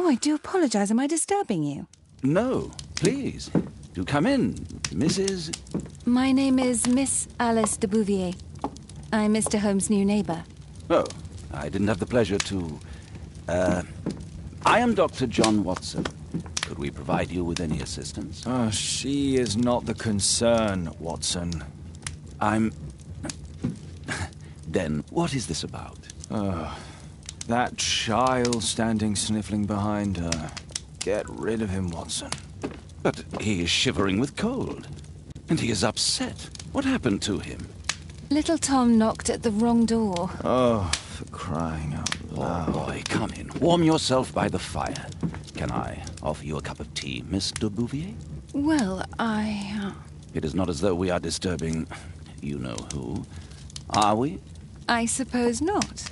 Oh, I do apologize. Am I disturbing you? No, please. Do come in, Mrs. My name is Miss Alice de Bouvier. I'm Mr. Holmes' new neighbor. Oh, I didn't have the pleasure to... I am Dr. John Watson. Could we provide you with any assistance? Oh, she is not the concern, Watson. I'm... Then, what is this about? That child standing sniffling behind her. Get rid of him, Watson. But he is shivering with cold. And he is upset. What happened to him? Little Tom knocked at the wrong door. Oh, for crying out loud. Oh, boy, come in. Warm yourself by the fire. Can I offer you a cup of tea, Miss de Bouvier? Well, It is not as though we are disturbing you-know-who. Are we? I suppose not.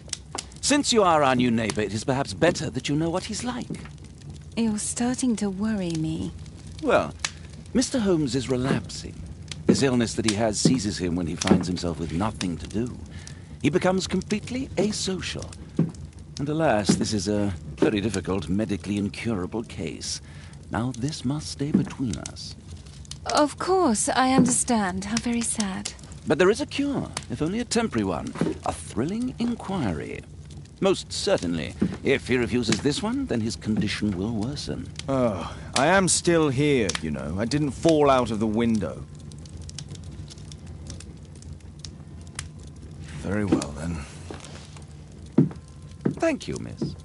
Since you are our new neighbor, it is perhaps better that you know what he's like. You're starting to worry me. Well, Mr. Holmes is relapsing. This illness that he has seizes him when he finds himself with nothing to do. He becomes completely asocial. And alas, this is a very difficult, medically incurable case. Now this must stay between us. Of course, I understand. How very sad. But there is a cure, if only a temporary one. A thrilling inquiry. Most certainly. If he refuses this one, then his condition will worsen. Oh, I am still here, you know. I didn't fall out of the window. Very well, then. Thank you, miss.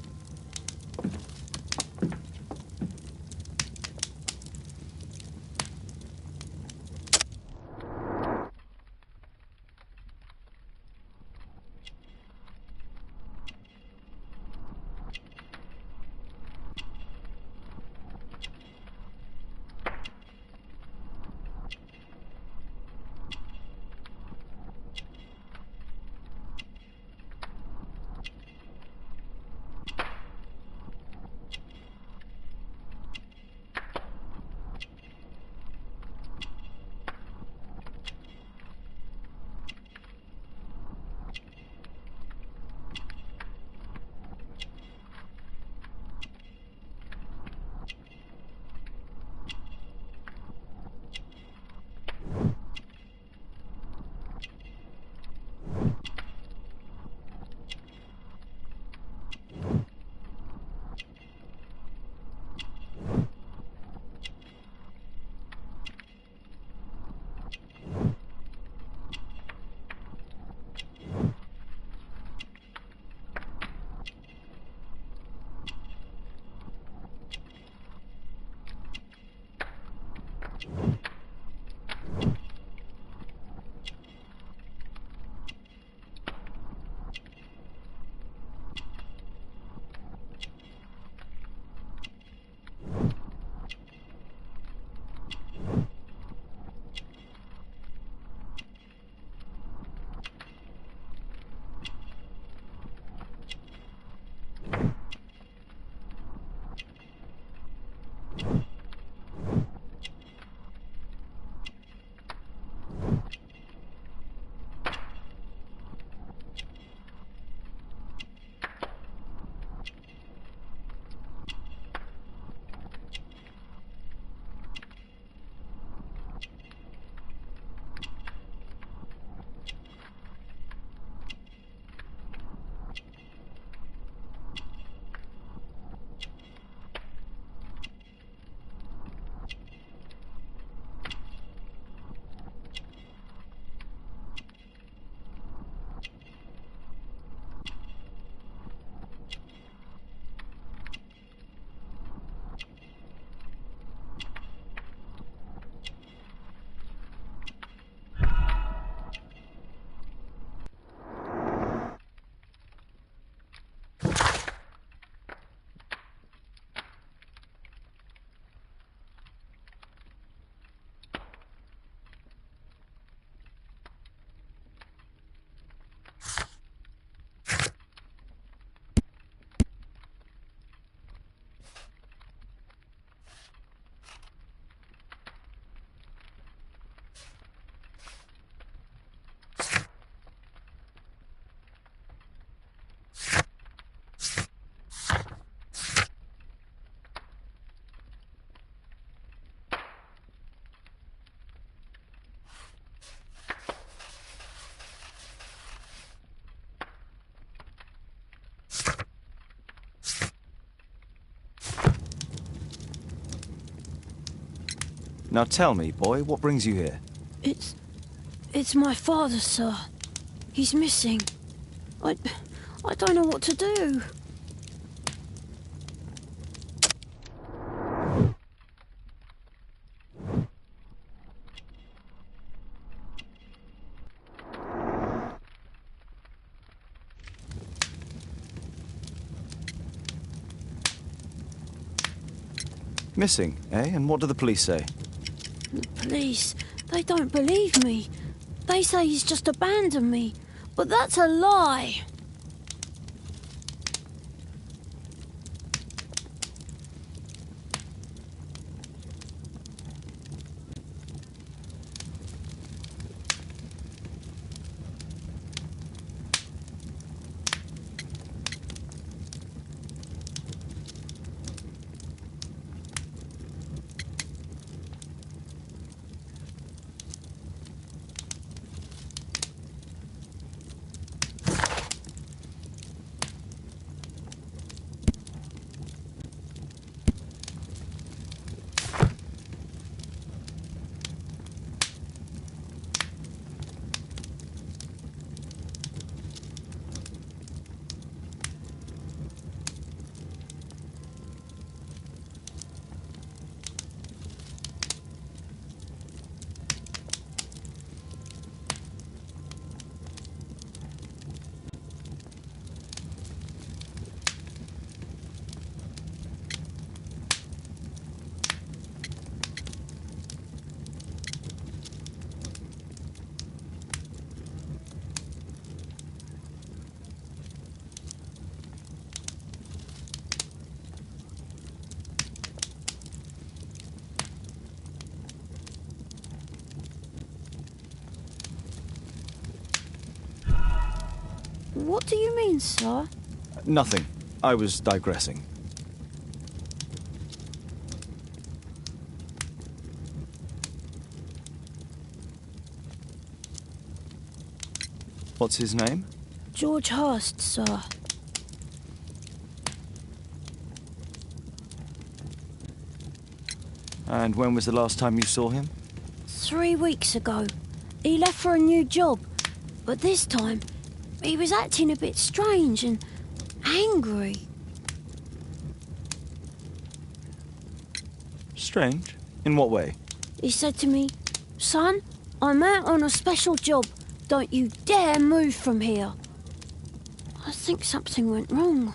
Now tell me, boy, what brings you here? It's my father, sir. He's missing. I don't know what to do. Missing, eh? And what do the police say? The police, they don't believe me. They say he's just abandoned me. But that's a lie. What do you mean, sir? Nothing. I was digressing. What's his name? George Hurst, sir. And when was the last time you saw him? 3 weeks ago. He left for a new job. But this time, he was acting a bit strange and angry. Strange? In what way? He said to me, "Son, I'm out on a special job. Don't you dare move from here." I think something went wrong.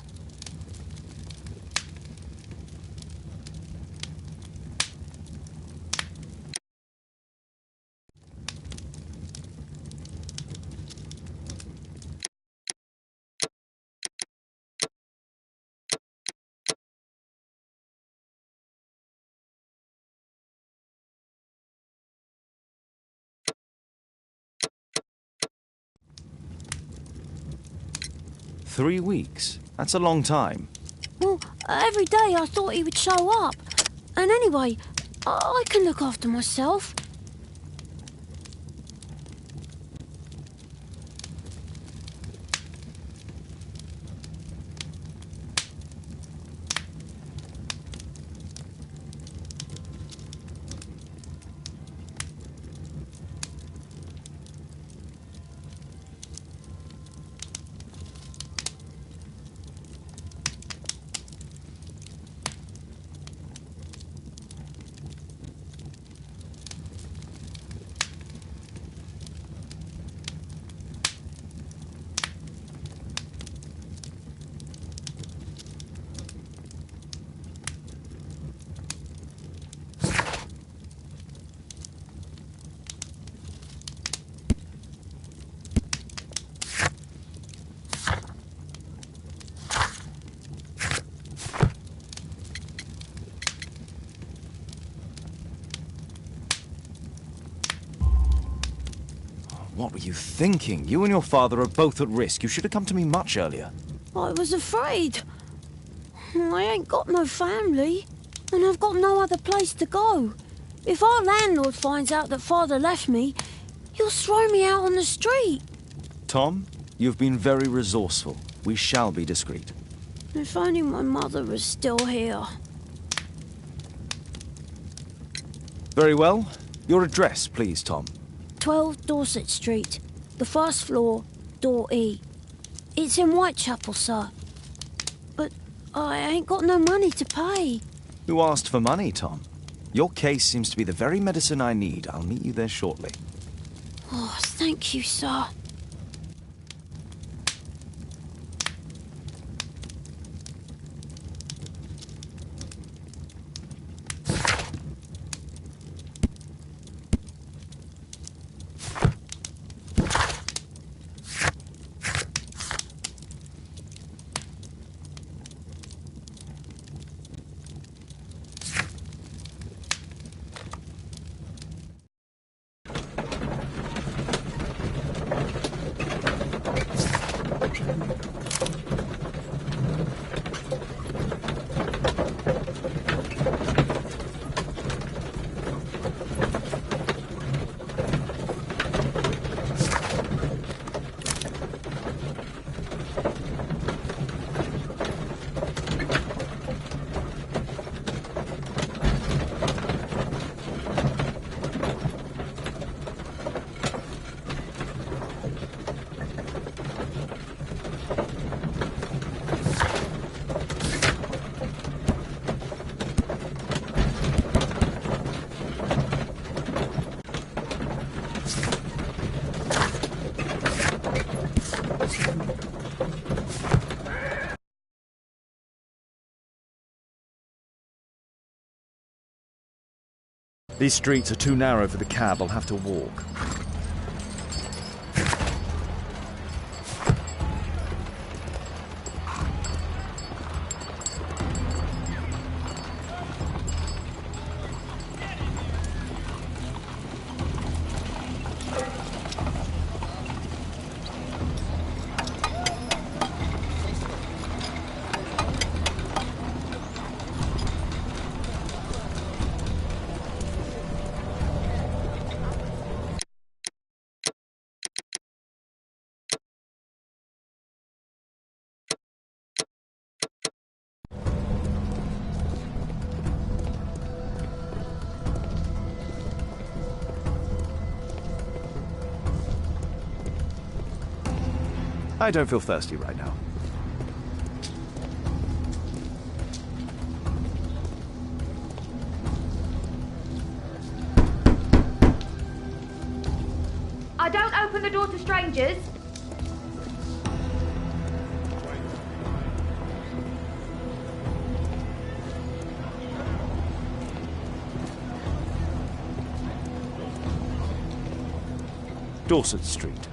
Three weeks? That's a long time. Well, every day I thought he would show up. And anyway, I can look after myself. What were you thinking? You and your father are both at risk. You should have come to me much earlier. I was afraid. I ain't got no family, and I've got no other place to go. If our landlord finds out that Father left me, he'll throw me out on the street. Tom, you've been very resourceful. We shall be discreet. If only my mother was still here. Very well. Your address, please, Tom. 12 Dorset Street, the first floor, door E. It's in Whitechapel, sir. But I ain't got no money to pay. Who asked for money, Tom? Your case seems to be the very medicine I need. I'll meet you there shortly. Oh, thank you, sir. These streets are too narrow for the cab. I'll have to walk. I don't feel thirsty right now. I don't open the door to strangers. Dorset Street.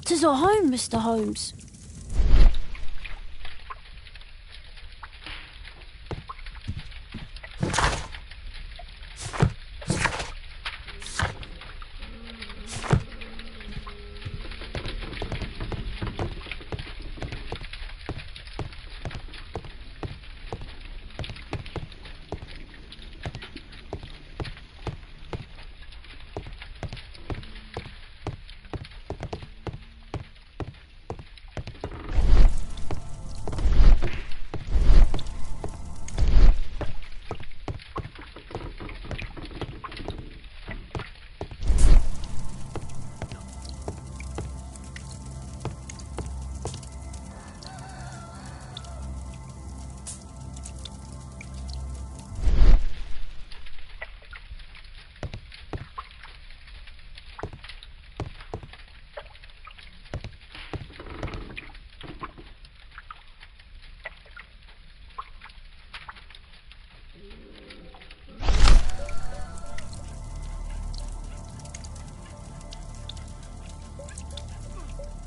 Tis our home, Mr. Holmes.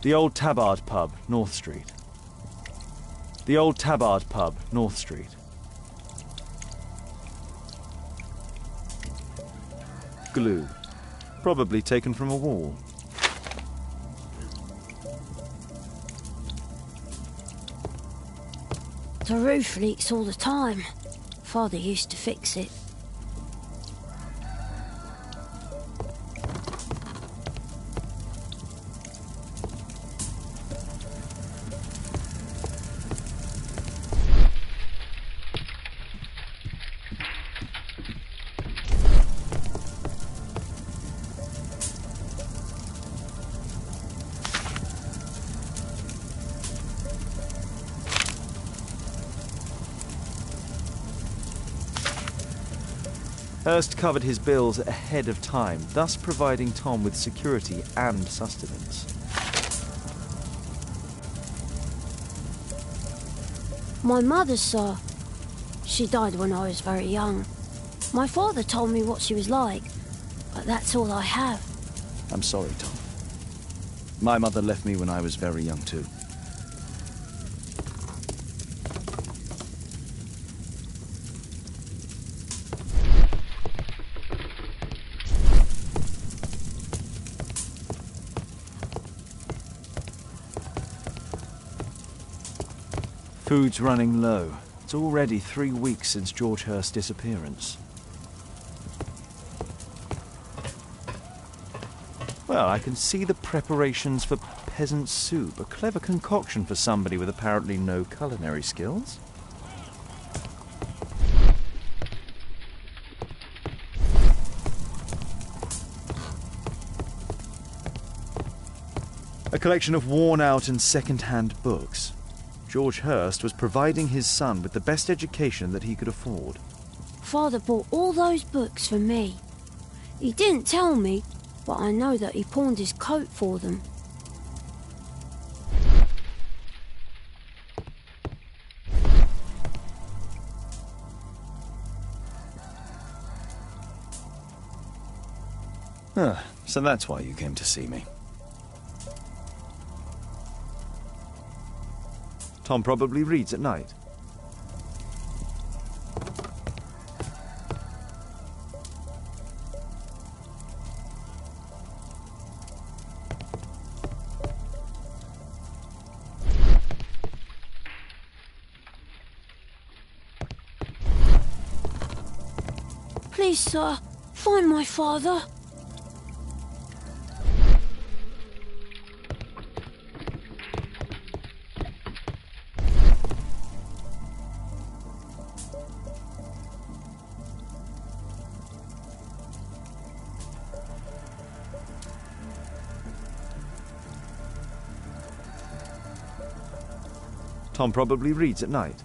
The Old Tabard Pub, North Street. The Old Tabard Pub, North Street. Glue. Probably taken from a wall. The roof leaks all the time. Father used to fix it. Hurst covered his bills ahead of time, thus providing Tom with security and sustenance. My mother, sir. She died when I was very young. My father told me what she was like, but that's all I have. I'm sorry, Tom. My mother left me when I was very young too. Food's running low. It's already 3 weeks since George Hurst's disappearance. Well, I can see the preparations for peasant soup, a clever concoction for somebody with apparently no culinary skills. A collection of worn-out and second-hand books. George Hurst was providing his son with the best education that he could afford. Father bought all those books for me. He didn't tell me, but I know that he pawned his coat for them. So that's why you came to see me. Tom probably reads at night. Please, sir, find my father. Tom probably reads at night.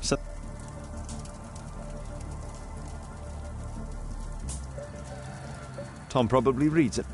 So Tom probably reads it.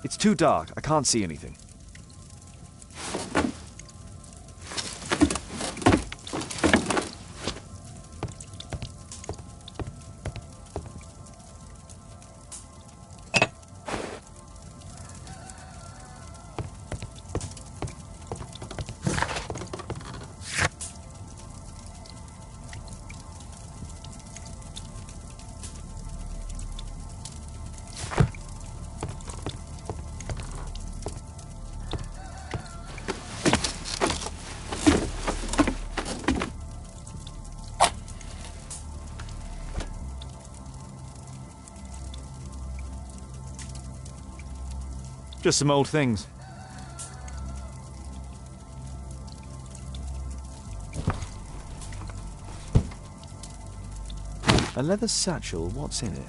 It's too dark. I can't see anything. Just some old things. A leather satchel, what's in it?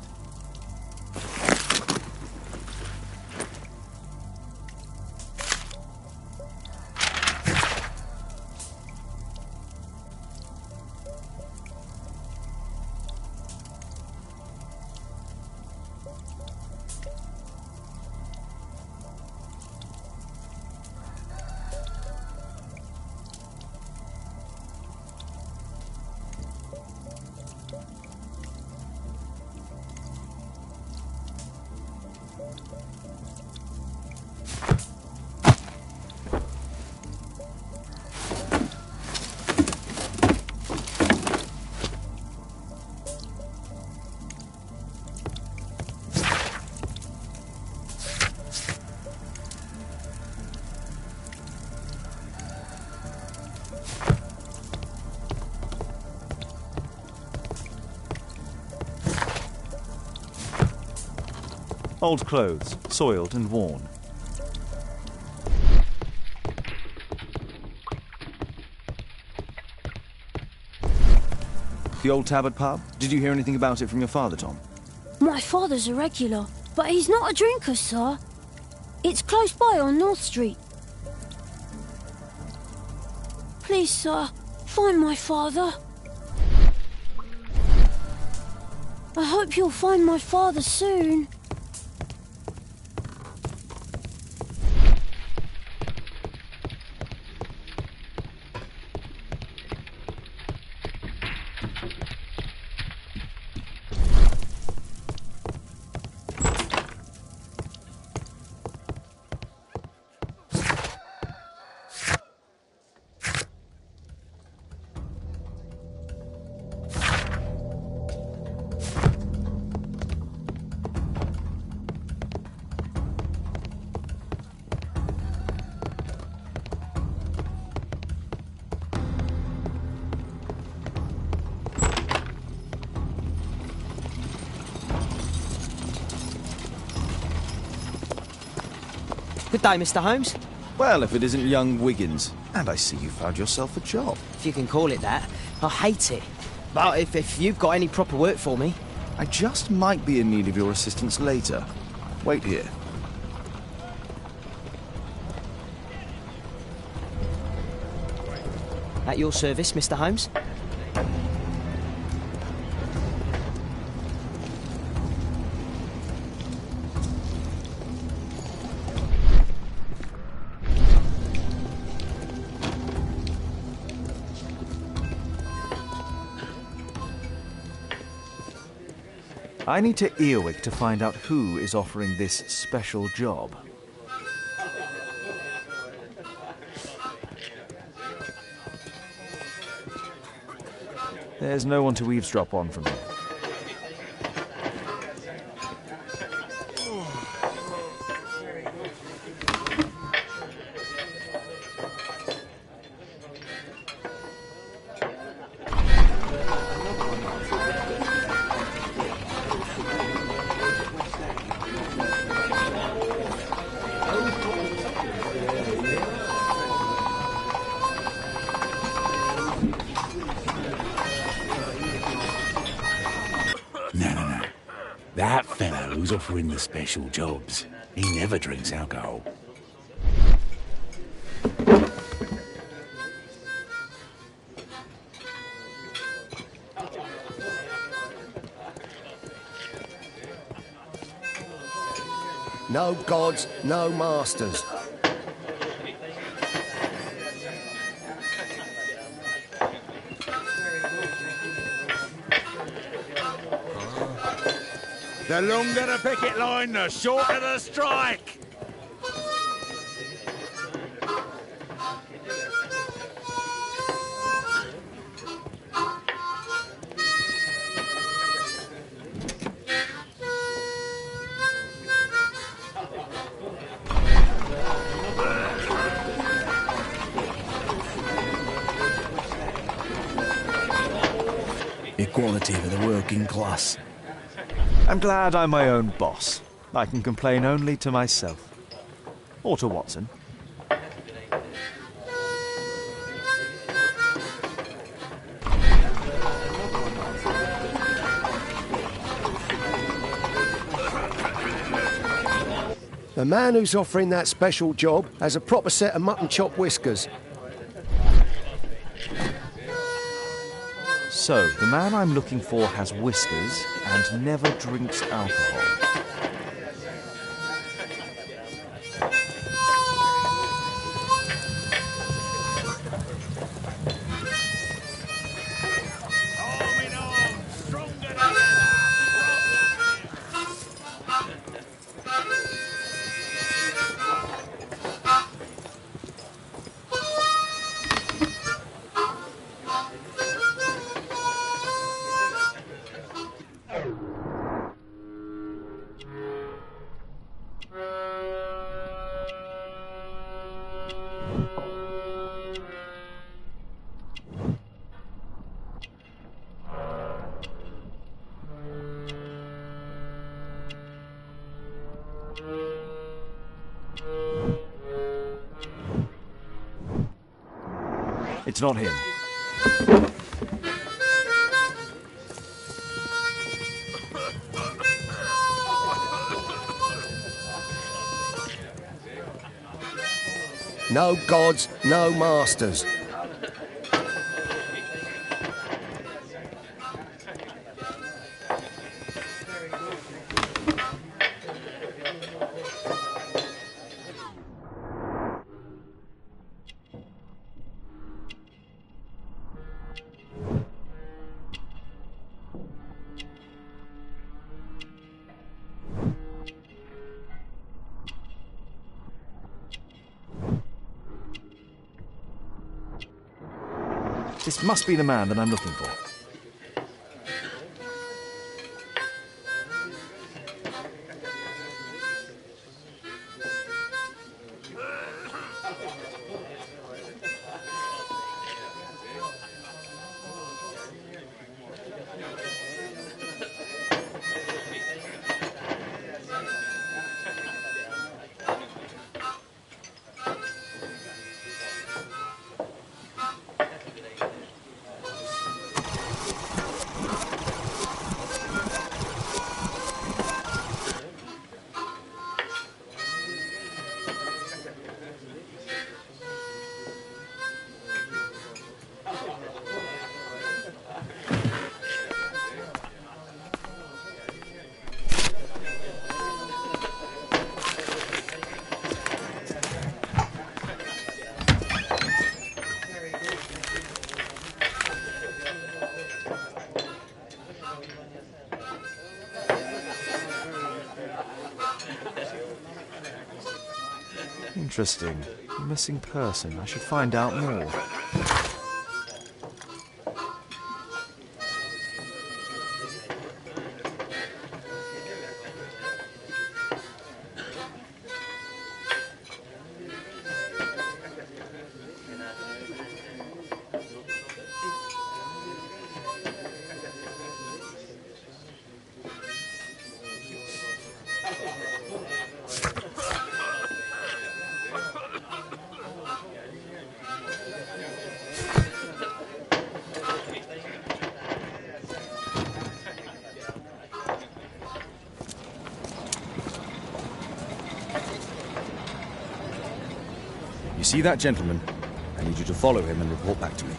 Old clothes, soiled and worn. The old Tabard pub? Did you hear anything about it from your father, Tom? My father's a regular, but he's not a drinker, sir. It's close by on North Street. Please, sir, find my father. I hope you'll find my father soon. Good day, Mr. Holmes. Well, if it isn't young Wiggins. And I see you found yourself a job. If you can call it that. I hate it. But if you've got any proper work for me... I just might be in need of your assistance later. Wait here. At your service, Mr. Holmes. I need to Earwick to find out who is offering this special job. There's no one to eavesdrop on from here. No. That fellow who's offering the special jobs, he never drinks alcohol. No gods, no masters. The longer the picket line, the shorter the strike. Equality for the working class. I'm glad I'm my own boss. I can complain only to myself. Or to Watson. The man who's offering that special job has a proper set of mutton chop whiskers. So, the man I'm looking for has whiskers and never drinks alcohol. It's not him. No gods, no masters. This must be the man that I'm looking for. Interesting. Missing person. I should find out more. You see that gentleman? I need you to follow him and report back to me.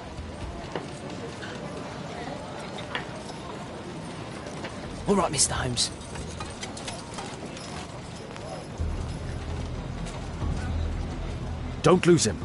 All right, Mr. Holmes. Don't lose him.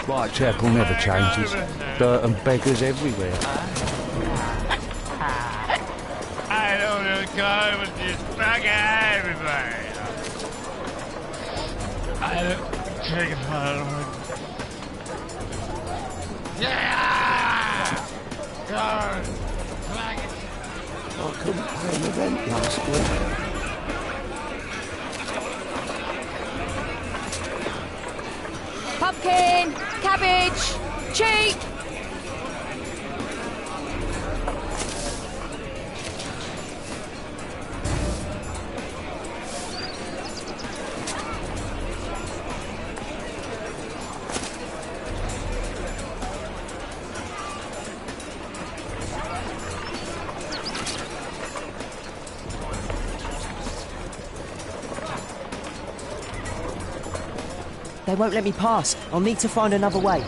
Whitechapel never changes. Dirt and beggars everywhere. I don't know, go with this bugger everybody. I don't take it hard. Yeah! I couldn't pay the rent last week. Pumpkin, cabbage, cheek. They won't let me pass. I'll need to find another way.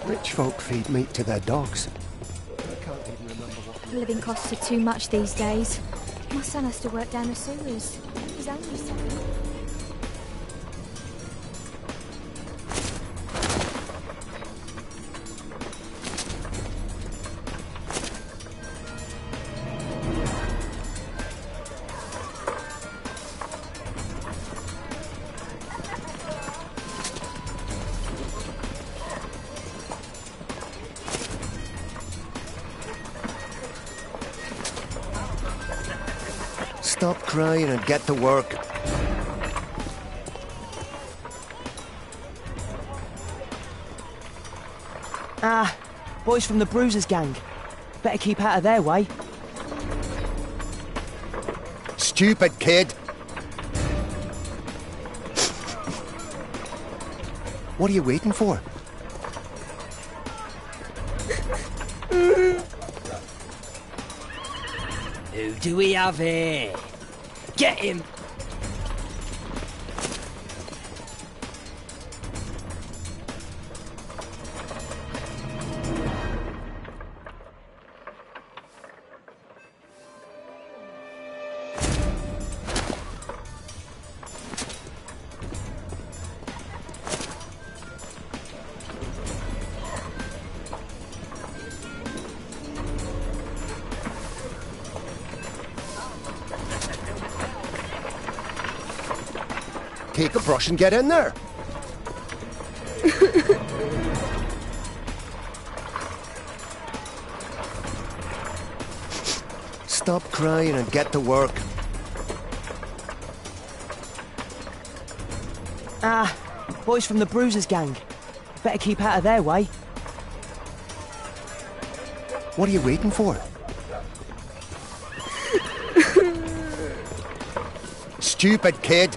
Rich folk feed meat to their dogs. I can't even remember what... Living costs are too much these days. My son has to work down the sewers. He's only 7. Stop crying and get to work. Ah, boys from the Bruisers gang. Better keep out of their way. Stupid kid! What are you waiting for? Who do we have here? Get him! Take a brush and get in there. Stop crying and get to work. Ah, boys from the Bruisers gang. Better keep out of their way. What are you waiting for? Stupid kid!